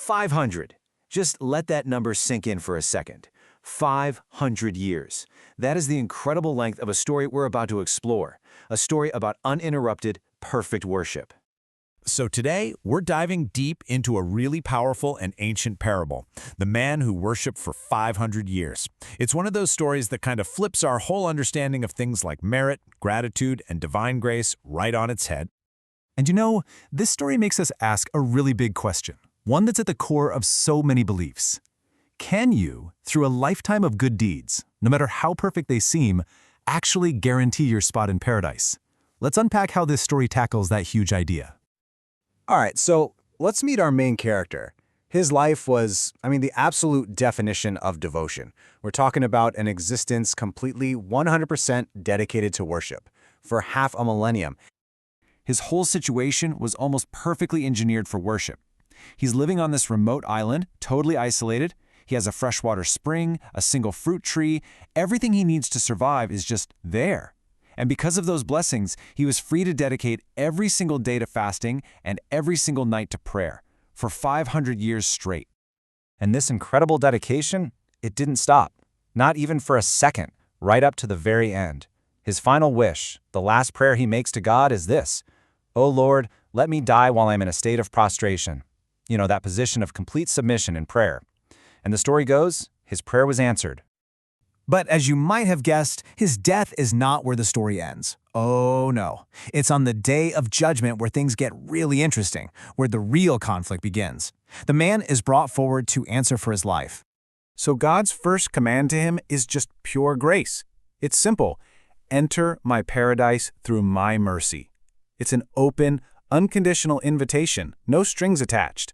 500. Just let that number sink in for a second. 500 years. That is the incredible length of a story we're about to explore. A story about uninterrupted, perfect worship. So today, we're diving deep into a really powerful and ancient parable, the man who worshiped for 500 years. It's one of those stories that kind of flips our whole understanding of things like merit, gratitude, and divine grace right on its head. And you know, this story makes us ask a really big question, one that's at the core of so many beliefs. Can you, through a lifetime of good deeds, no matter how perfect they seem, actually guarantee your spot in paradise? Let's unpack how this story tackles that huge idea. All right, so let's meet our main character. His life was, the absolute definition of devotion. We're talking about an existence completely 100% dedicated to worship for half a millennium. His whole situation was almost perfectly engineered for worship. He's living on this remote island, totally isolated. He has a freshwater spring, a single fruit tree. Everything he needs to survive is just there. And because of those blessings, he was free to dedicate every single day to fasting and every single night to prayer for 500 years straight. And this incredible dedication, it didn't stop, not even for a second, right up to the very end. His final wish, the last prayer he makes to God is this: "O Lord, let me die while I'm in a state of prostration." That position of complete submission in prayer. And the story goes, his prayer was answered. But as you might have guessed, his death is not where the story ends. Oh no. It's on the day of judgment where things get really interesting, where the real conflict begins. The man is brought forward to answer for his life. So God's first command to him is just pure grace. It's simple. Enter my paradise through my mercy. It's an open, unconditional invitation, no strings attached.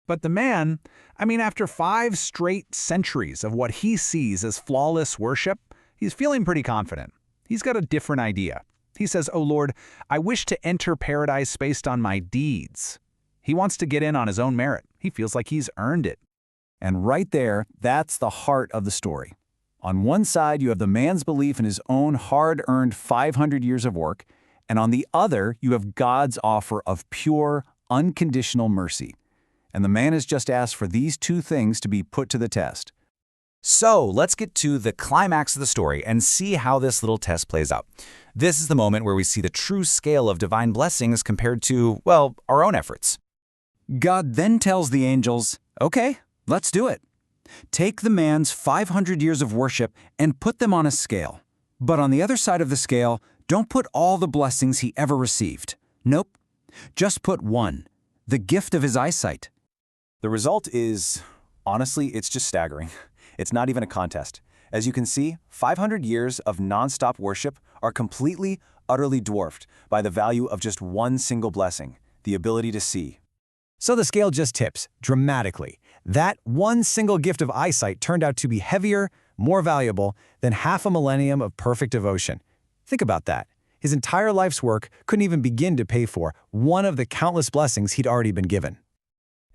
But the man, after 5 straight centuries of what he sees as flawless worship, he's feeling pretty confident. He's got a different idea. He says, "Oh Lord, I wish to enter paradise based on my deeds." He wants to get in on his own merit. He feels like he's earned it. And right there, that's the heart of the story. On one side, you have the man's belief in his own hard-earned 500 years of work, and on the other, you have God's offer of pure, unconditional mercy. And the man has just asked for these two things to be put to the test. So let's get to the climax of the story and see how this little test plays out. This is the moment where we see the true scale of divine blessings compared to, our own efforts. God then tells the angels, "Okay, let's do it. Take the man's 500 years of worship and put them on a scale. But on the other side of the scale, don't put all the blessings he ever received. Nope. Just put one, the gift of his eyesight." The result is, honestly, it's just staggering. It's not even a contest. As you can see, 500 years of nonstop worship are completely, utterly dwarfed by the value of just one single blessing, the ability to see. So the scale just tips dramatically. That one single gift of eyesight turned out to be heavier, more valuable than half a millennium of perfect devotion. Think about that. His entire life's work couldn't even begin to pay for one of the countless blessings he'd already been given.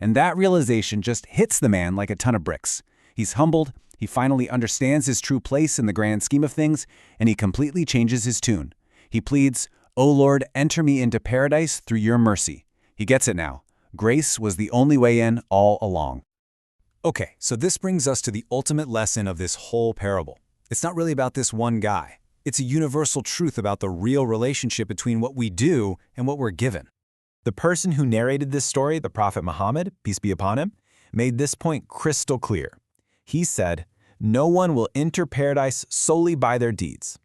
And that realization just hits the man like a ton of bricks. He's humbled, he finally understands his true place in the grand scheme of things, and he completely changes his tune. He pleads, "O Lord, enter me into paradise through your mercy." He gets it now. Grace was the only way in all along. Okay, so this brings us to the ultimate lesson of this whole parable. It's not really about this one guy. It's a universal truth about the real relationship between what we do and what we're given. The person who narrated this story, the Prophet Muhammad, peace be upon him, made this point crystal clear. He said, "No one will enter paradise solely by their deeds."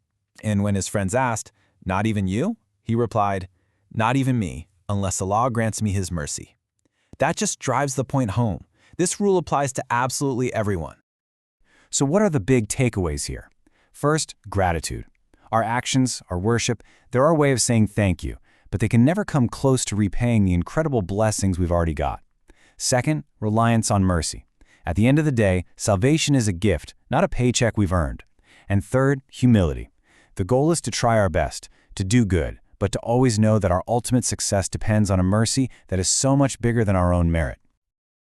And when his friends asked, "Not even you?" he replied, "Not even me, unless Allah grants me his mercy." That just drives the point home. This rule applies to absolutely everyone. So what are the big takeaways here? First, gratitude. Our actions, our worship, they're our way of saying thank you, but they can never come close to repaying the incredible blessings we've already got. Second, reliance on mercy. At the end of the day, salvation is a gift, not a paycheck we've earned. And third, humility. The goal is to try our best, to do good, but to always know that our ultimate success depends on a mercy that is so much bigger than our own merit.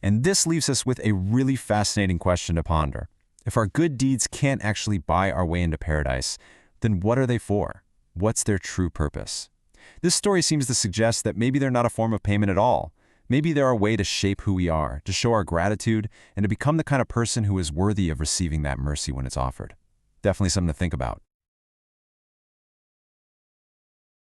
And this leaves us with a really fascinating question to ponder. If our good deeds can't actually buy our way into paradise, then what are they for? What's their true purpose? This story seems to suggest that maybe they're not a form of payment at all. Maybe they're a way to shape who we are, to show our gratitude, and to become the kind of person who is worthy of receiving that mercy when it's offered. Definitely something to think about.